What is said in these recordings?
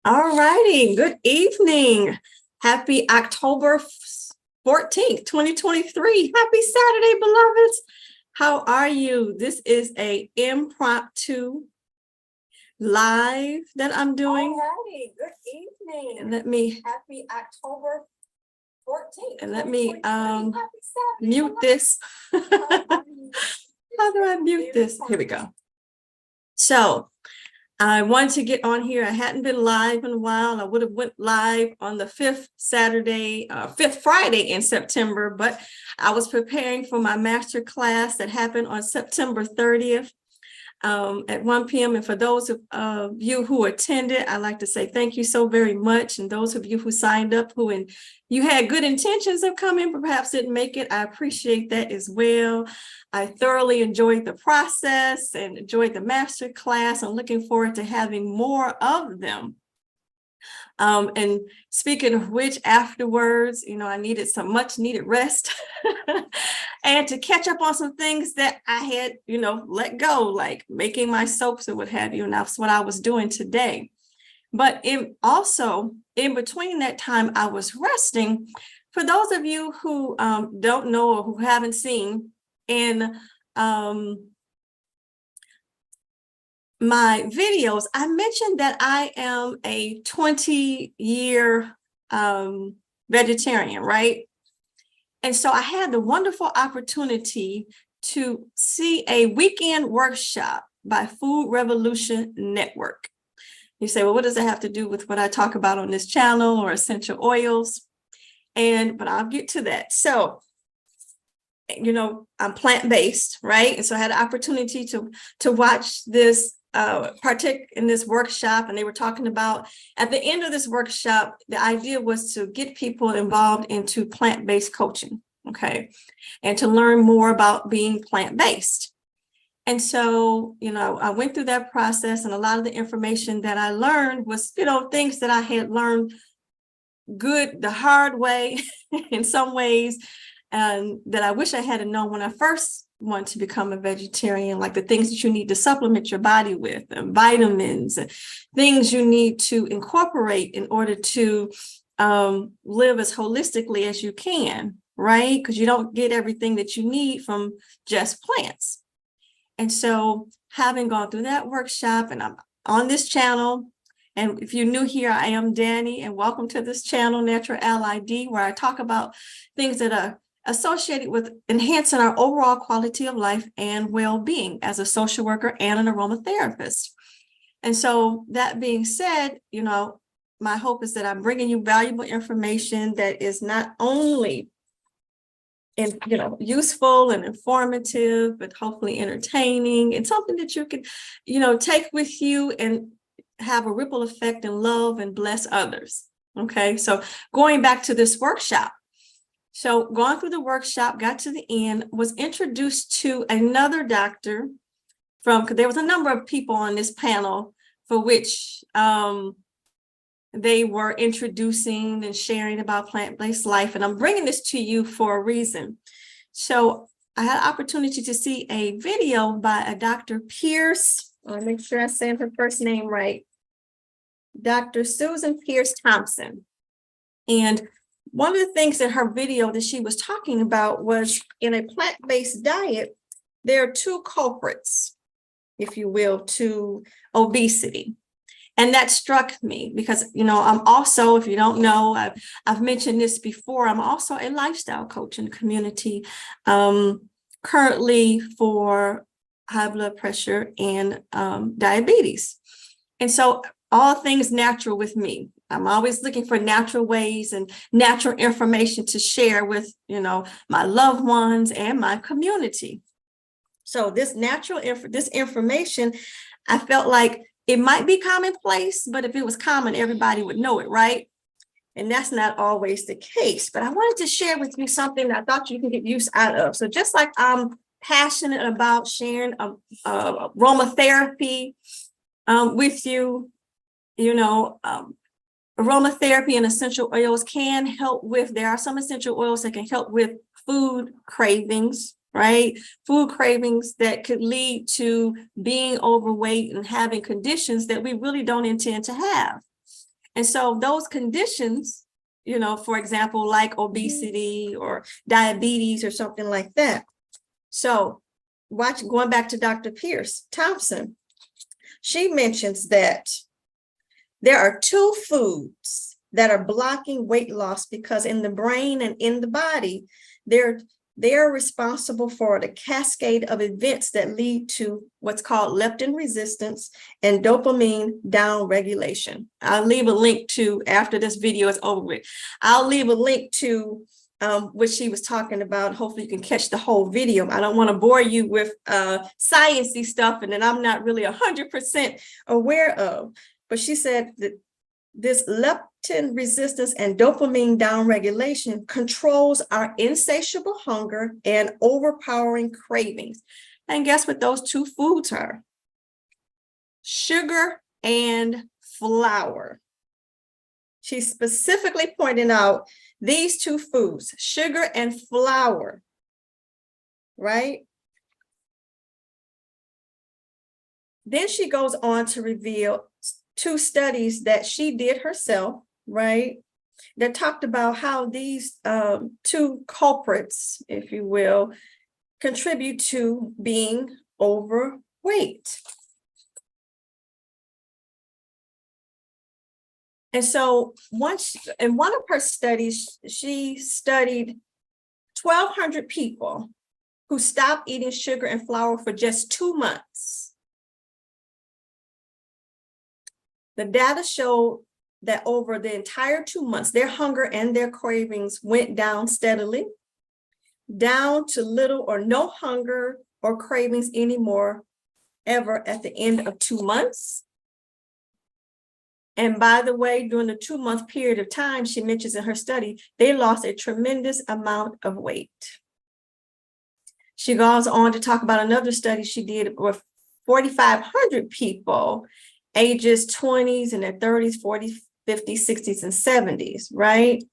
All righty. Good evening. Happy October 14th, 2023. Happy Saturday, beloveds. How are you? This is a impromptu live that I'm doing. All righty. Good evening. And let me Happy October 14th. and let me Happy Saturday, mute this. How do I mute this? Here we go. So I wanted to get on here. I hadn't been live in a while. I would have went live on the fifth Friday in September, but I was preparing for my master class that happened on September 30th at 1 p.m. And for those of you who attended, I'd like to say thank you so very much. And those of you who signed up, you had good intentions of coming, but perhaps didn't make it, I appreciate that as well. I thoroughly enjoyed the process and enjoyed the master class. I'm looking forward to having more of them. And speaking of which, afterwards, I needed some much needed rest and to catch up on some things that I had, let go, like making my soaps and what have you. And that's what I was doing today. But in between that time, I was resting. For those of you who don't know or who haven't seen, in my videos, I mentioned that I am a 20-year vegetarian, right? And so I had the wonderful opportunity to see a weekend workshop by Food Revolution Network. You say, well, what does that have to do with what I talk about on this channel or essential oils? But I'll get to that. So, I'm plant-based, right? And so I had an opportunity to watch this partake in this workshop, and they were talking about at the end of this workshop, the idea was to get people involved into plant-based coaching, okay, and to learn more about being plant-based. And so, I went through that process, and a lot of the information that I learned was, things that I had learned the hard way in some ways, and that I wish I had known when I first wanted to become a vegetarian, like the things that you need to supplement your body with, and vitamins, and things you need to incorporate in order to live as holistically as you can, right? Because you don't get everything that you need from just plants. And so having gone through that workshop, and I'm on this channel, and if you're new here, I am Danny, and welcome to this channel, Natural LID, where I talk about things that are associated with enhancing our overall quality of life and well-being as a social worker and an aromatherapist. And so that being said, my hope is that I'm bringing you valuable information that is not only useful and informative, but hopefully entertaining, and something that you can, take with you and have a ripple effect and love and bless others. Okay, so going back to this workshop. So going through the workshop, got to the end, was introduced to another doctor because there was a number of people on this panel for which they were introducing and sharing about plant-based life. And I'm bringing this to you for a reason. So I had an opportunity to see a video by a Dr. Peirce. I'll make sure I'm saying her first name right. Dr. Susan Peirce Thompson. And one of the things that her video that she was talking about was, in a plant-based diet, there are two culprits, if you will, to obesity. And that struck me because, I'm also, if you don't know, I've mentioned this before, I'm also a lifestyle coach in the community, currently for high blood pressure and diabetes. And so all things natural with me. I'm always looking for natural ways and natural information to share with, my loved ones and my community. So this information, I felt like it might be commonplace, but if it was common, everybody would know it, right? And that's not always the case. But I wanted to share with you something that I thought you can get use out of. So just like I'm passionate about sharing aromatherapy with you, aromatherapy and essential oils can help there are some essential oils that can help with food cravings, right? Food cravings that could lead to being overweight and having conditions that we really don't intend to have. And so those conditions, for example, like obesity or diabetes or something like that. So going back to Dr. Peirce Thompson, she mentions that there are two foods that are blocking weight loss because in the brain and in the body, they're responsible for the cascade of events that lead to what's called leptin resistance and dopamine downregulation. I'll leave a link to, after this video is over with, I'll leave a link to what she was talking about. Hopefully you can catch the whole video. I don't want to bore you with sciencey stuff and then I'm not really 100% aware of. But she said that this leptin resistance and dopamine downregulation controls our insatiable hunger and overpowering cravings. And guess what those two foods are? Sugar and flour. She's specifically pointing out these two foods, sugar and flour, right? Then she goes on to reveal two studies that she did herself, right? That talked about how these two culprits, if you will, contribute to being overweight. And so in one of her studies, she studied 1,200 people who stopped eating sugar and flour for just 2 months. The data showed that over the entire 2 months, their hunger and their cravings went down steadily, down to little or no hunger or cravings anymore ever at the end of 2 months. And by the way, during the 2-month period of time, she mentions in her study, they lost a tremendous amount of weight. She goes on to talk about another study she did with 4,500 people, ages 20s and their 30s, 40s, 50s, 60s, and 70s, right?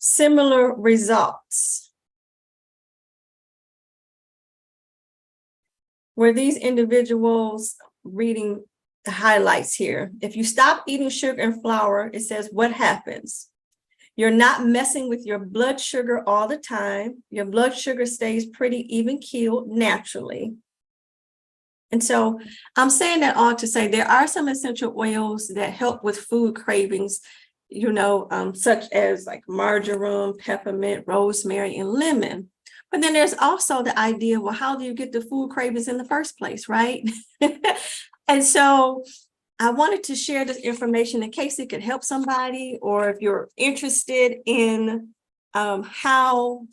Similar results. Where these individuals, reading the highlights here, if you stop eating sugar and flour, it says what happens? You're not messing with your blood sugar all the time. Your blood sugar stays pretty even keeled naturally. And so I'm saying that all to say there are some essential oils that help with food cravings, such as like marjoram, peppermint, rosemary, and lemon. But then there's also the idea, well, how do you get the food cravings in the first place, right? And so I wanted to share this information in case it could help somebody, or if you're interested in how,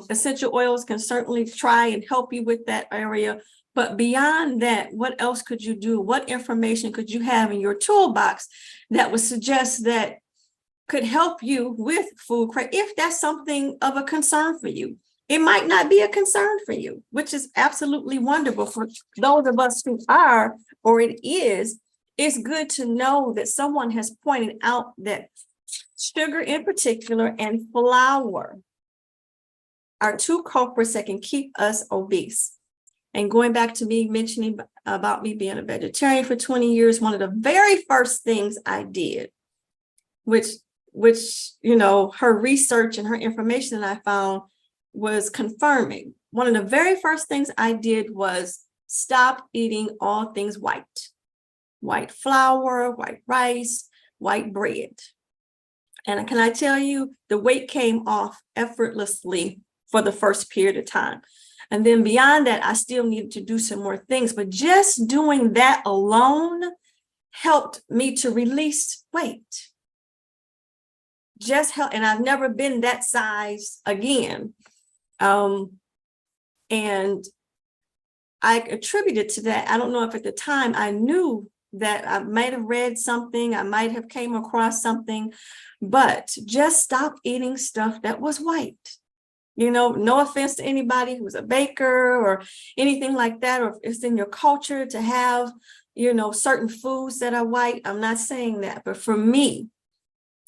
essential oils can certainly try and help you with that area. But beyond that, what else could you do? What information could you have in your toolbox that would suggest that could help you with food craving, if that's something of a concern for you? It might not be a concern for you, which is absolutely wonderful. For those of us who are, or it is, it's good to know that someone has pointed out that sugar in particular and flour are two culprits that can keep us obese. And going back to me mentioning about me being a vegetarian for 20 years, one of the very first things I did, which her research and her information that I found was confirming. One of the very first things I did was stop eating all things white. White flour, white rice, white bread. And can I tell you, the weight came off effortlessly for the first period of time. And then beyond that, I still needed to do some more things, but just doing that alone helped me to release weight. Just help, and I've never been that size again. And I attributed to that. I don't know if at the time I knew that I might have read something, I might have came across something, but just stop eating stuff that was white. No offense to anybody who's a baker or anything like that, or if it's in your culture to have, certain foods that are white. I'm not saying that, but for me,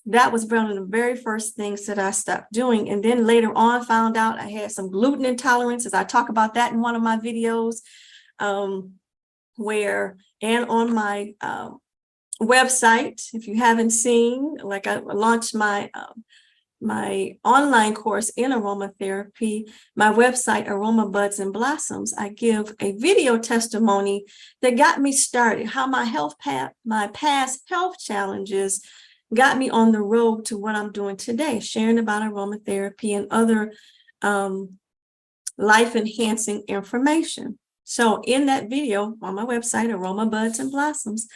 that was one of the very first things that I stopped doing. And then later on found out I had some gluten intolerance, as I talk about that in one of my videos, and on my website. If you haven't seen, like I launched my online course in aromatherapy, my website, Aroma Buds and Blossoms, I give a video testimony that got me started, how my my past health challenges got me on the road to what I'm doing today, sharing about aromatherapy and other life-enhancing information. So in that video on my website, Aroma Buds and Blossoms,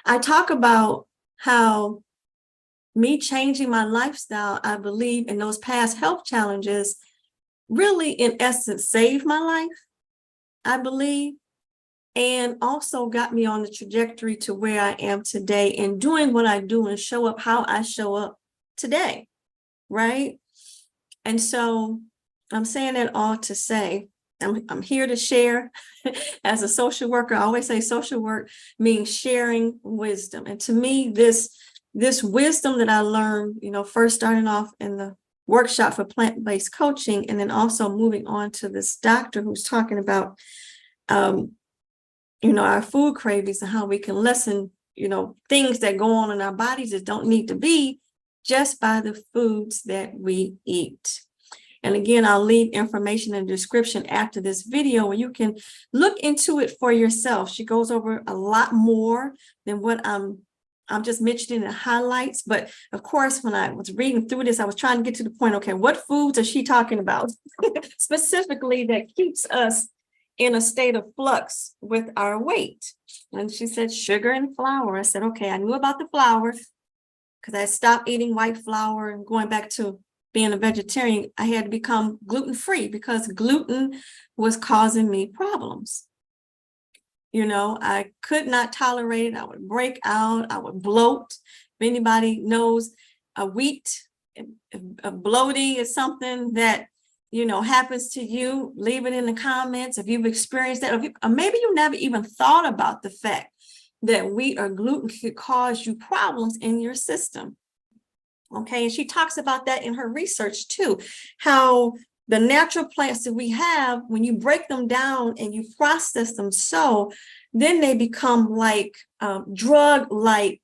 I talk about how me changing my lifestyle, I believe, in those past health challenges really, in essence, saved my life, I believe, and also got me on the trajectory to where I am today and doing what I do and show up how I show up today, right? And so I'm saying that all to say, I'm here to share. As a social worker, I always say social work means sharing wisdom. And to me, this wisdom that I learned, first starting off in the workshop for plant-based coaching, and then also moving on to this doctor who's talking about, our food cravings and how we can lessen, things that go on in our bodies that don't need to be just by the foods that we eat. And again, I'll leave information in the description after this video where you can look into it for yourself. She goes over a lot more than what I'm just mentioning the highlights. But of course, when I was reading through this, I was trying to get to the point, okay, what foods is she talking about specifically that keeps us in a state of flux with our weight? And she said sugar and flour. I said, okay, I knew about the flour because I stopped eating white flour and going back to being a vegetarian. I had to become gluten-free because gluten was causing me problems. I could not tolerate it. I would break out. I would bloat. If anybody knows a bloating is something that, happens to you, leave it in the comments if you've experienced that. Or maybe you never even thought about the fact that wheat or gluten could cause you problems in your system. Okay, and she talks about that in her research too, how the natural plants that we have, when you break them down and you process them, then they become like drug-like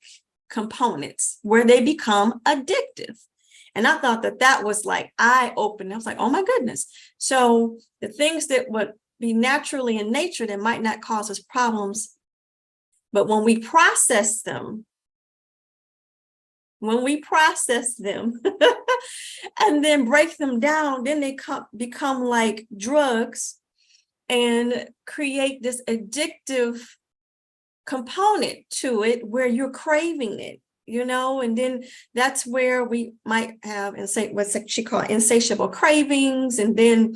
components where they become addictive. And I thought that was like eye-opening. I was like, oh my goodness. So the things that would be naturally in nature that might not cause us problems, but when we process them and then break them down, then they become like drugs and create this addictive component to it where you're craving it, and then that's where we might have what she called insatiable cravings, and then,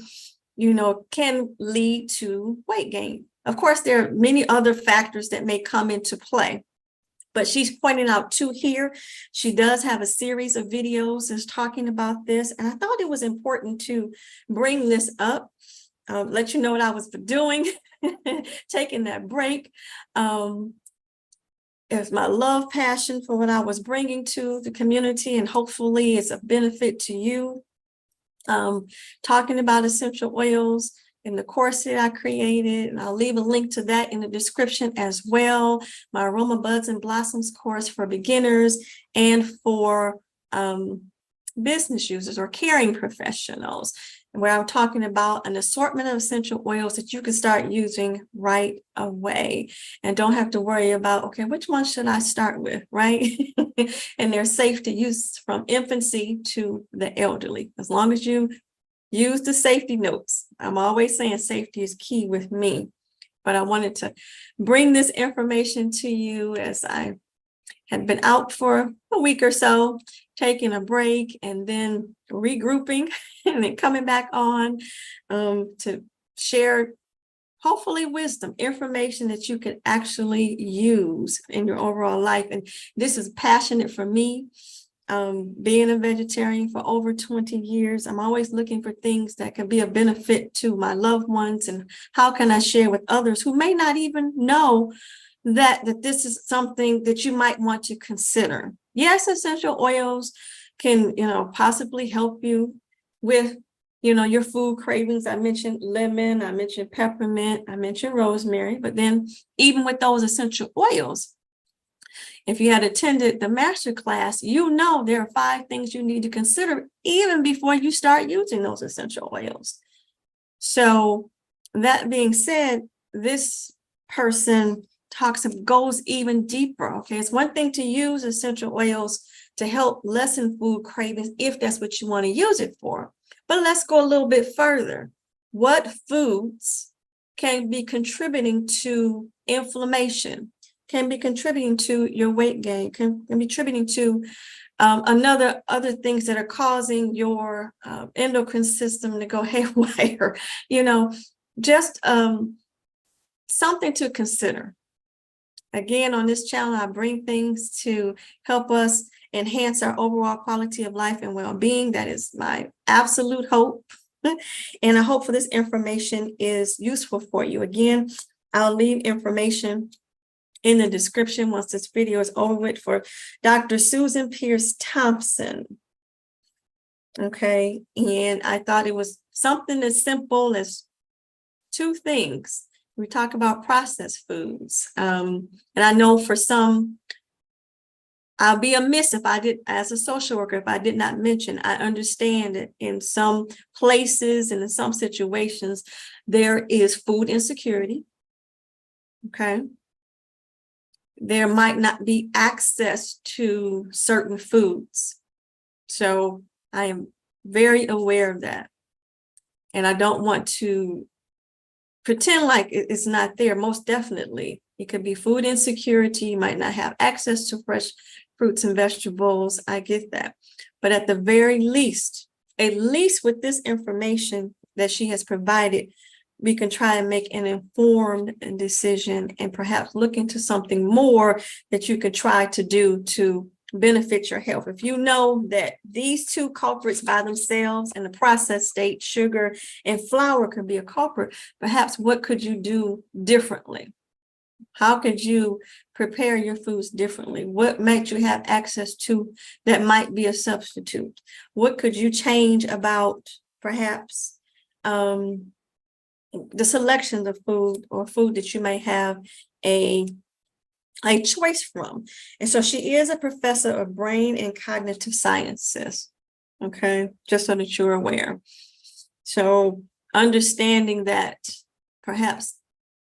can lead to weight gain. Of course, there are many other factors that may come into play, but she's pointing out two here. She does have a series of videos that's talking about this. And I thought it was important to bring this up, let you know what I was doing, taking that break. It's my love, passion for what I was bringing to the community, and hopefully it's a benefit to you. Talking about essential oils in the course that I created, and I'll leave a link to that in the description as well. My Aroma Buds and Blossoms course for beginners and for business users or caring professionals, where I'm talking about an assortment of essential oils that you can start using right away and don't have to worry about, okay, which one should I start with, right? And they're safe to use from infancy to the elderly, as long as you use the safety notes. I'm always saying safety is key with me, but I wanted to bring this information to you as I had been out for a week or so, taking a break and then regrouping and then coming back on to share hopefully wisdom, information that you can actually use in your overall life. And this is passionate for me. Being a vegetarian for over 20 years, I'm always looking for things that can be a benefit to my loved ones, and how can I share with others who may not even know that this is something that you might want to consider. Yes, essential oils can, possibly help you with, your food cravings. I mentioned lemon, I mentioned peppermint, I mentioned rosemary, but then even with those essential oils, If you had attended the master class, you know there are 5 things you need to consider even before you start using those essential oils. So that being said, this person goes even deeper. Okay, it's one thing to use essential oils to help lessen food cravings if that's what you want to use it for. But let's go a little bit further. What foods can be contributing to inflammation, can be contributing to your weight gain, can be contributing to other things that are causing your endocrine system to go haywire, just something to consider. Again, on this channel, I bring things to help us enhance our overall quality of life and well-being. That is my absolute hope. And I hope for this information is useful for you. Again, I'll leave information in the description once this video is over with for Dr. Susan Peirce Thompson. Okay, and I thought it was something as simple as 2 things. We talk about processed foods. And I know for some, I'll be amiss if I did, as a social worker, if I did not mention, I understand that in some places and in some situations, there is food insecurity. Okay. There might not be access to certain foods. So I am very aware of that. And I don't want to pretend like it's not there. Most definitely. It could be food insecurity. You might not have access to fresh fruits and vegetables. I get that. But at the very least, at least with this information that she has provided, we can try and make an informed decision and perhaps look into something more that you could try to do to benefit your health. If you know that these 2 culprits by themselves in the processed state, sugar and flour could be a culprit, perhaps what could you do differently? How could you prepare your foods differently? What might you have access to that might be a substitute? What could you change about perhaps the selection of food or food that you may have a choice from? And so she is a professor of Brain and Cognitive Sciences. Okay, just so that you're aware. So understanding that perhaps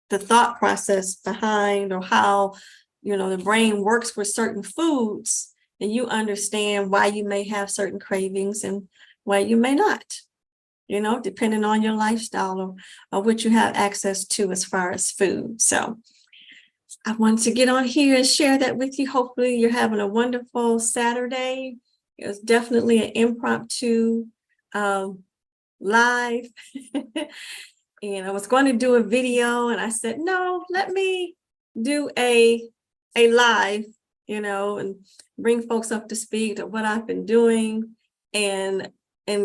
the thought process behind or how, the brain works with certain foods, and you understand why you may have certain cravings and why you may not, depending on your lifestyle or what you have access to as far as food. So I wanted to get on here and share that with you. Hopefully you're having a wonderful Saturday. It was definitely an impromptu live. And I was going to do a video and I said, no, let me do a live, and bring folks up to speed of what I've been doing and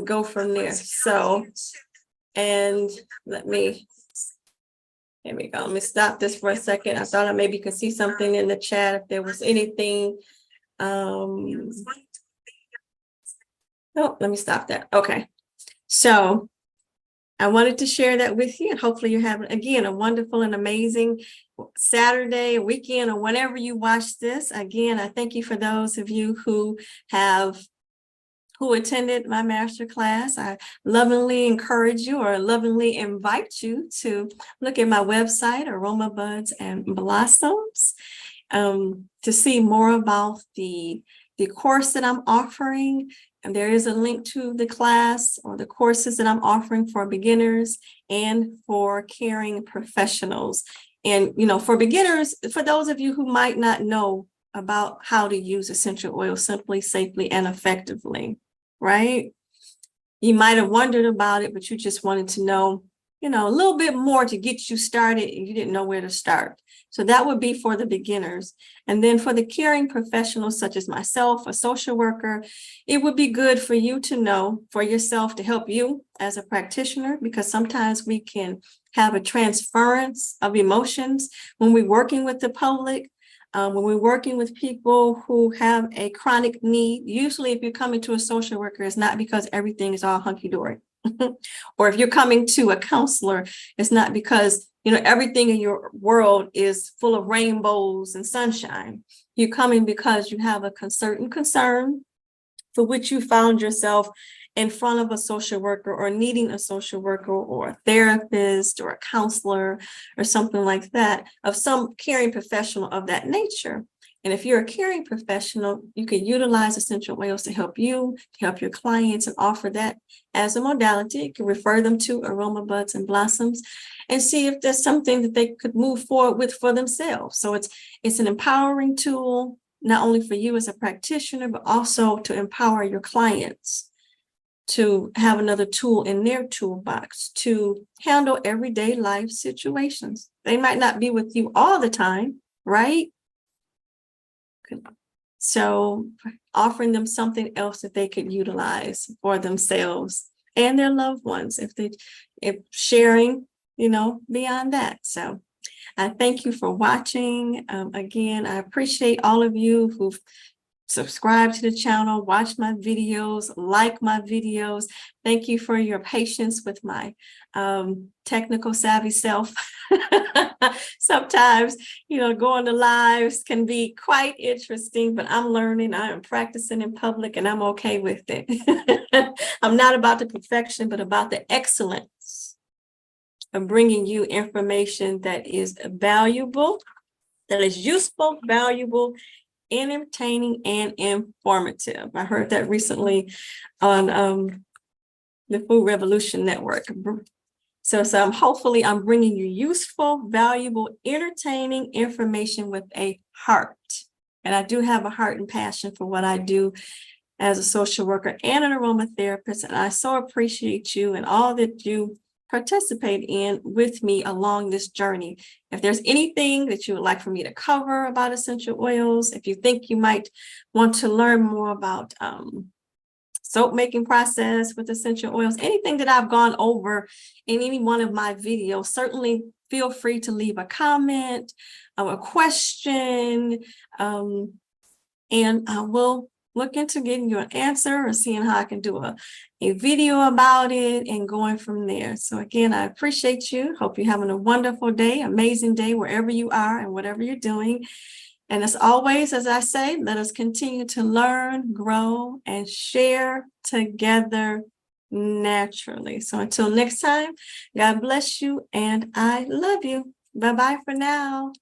go from there. So, and here we go. Let me stop this for a second. I thought I maybe could see something in the chat if there was anything. No, let me stop that. Okay. So I wanted to share that with you, and hopefully you're having, again, a wonderful and amazing Saturday, weekend, or whenever you watch this. Again, I thank you for those of you who attended my master class. I lovingly encourage you or lovingly invite you to look at my website, Aroma Buds and Blossoms, to see more about the course that I'm offering. And there is a link to the class or the courses that I'm offering for beginners and for caring professionals. And, for beginners, for those of you who might not know about how to use essential oils simply, safely, and effectively, right? You might have wondered about it, but you just wanted to know, a little bit more to get you started and you didn't know where to start. So that would be for the beginners. And then for the caring professionals, such as myself, a social worker, it would be good for you to know for yourself to help you as a practitioner, because sometimes we can have a transference of emotions when we're working with the public. When we're working with people who have a chronic need. Usually if you're coming to a social worker, it's not because everything is all hunky-dory. Or if you're coming to a counselor, it's not because everything in your world is full of rainbows and sunshine. You're coming because you have a certain concern for which you found yourself in front of a social worker or needing a social worker or a therapist or a counselor or something like that, of some caring professional of that nature. And if you're a caring professional, you can utilize essential oils to help you, to help your clients, and offer that as a modality. You can refer them to Aroma Buds and Blossoms and see if there's something that they could move forward with for themselves. So it's an empowering tool, not only for you as a practitioner, but also to empower your clients to have another tool in their toolbox to handle everyday life situations. They might not be with you all the time, right? So offering them something else that they could utilize for themselves and their loved ones, if sharing, beyond that. So I thank you for watching. Again, I appreciate all of you who've subscribed to the channel, watch my videos, like my videos. Thank you for your patience with my technical savvy self. Sometimes, going to lives can be quite interesting, but I'm learning. I am practicing in public and I'm okay with it. I'm not about the perfection, but about the excellence of bringing you information that is valuable, that is useful, valuable, entertaining, and informative. I heard that recently on the Food Revolution Network. So hopefully I'm bringing you useful, valuable, entertaining information with a heart. And I do have a heart and passion for what I do as a social worker and an aromatherapist. And I so appreciate you and all that you participate in with me along this journey. If there's anything that you would like for me to cover about essential oils, if you think you might want to learn more about soap making process with essential oils, anything that I've gone over in any one of my videos, certainly feel free to leave a comment, a question, and I will look into getting you an answer or seeing how I can do a video about it and going from there. So again, I appreciate you. Hope you're having a wonderful day, amazing day, wherever you are and whatever you're doing. And as always, as I say, let us continue to learn, grow, and share together naturally. So until next time, God bless you and I love you. Bye-bye for now.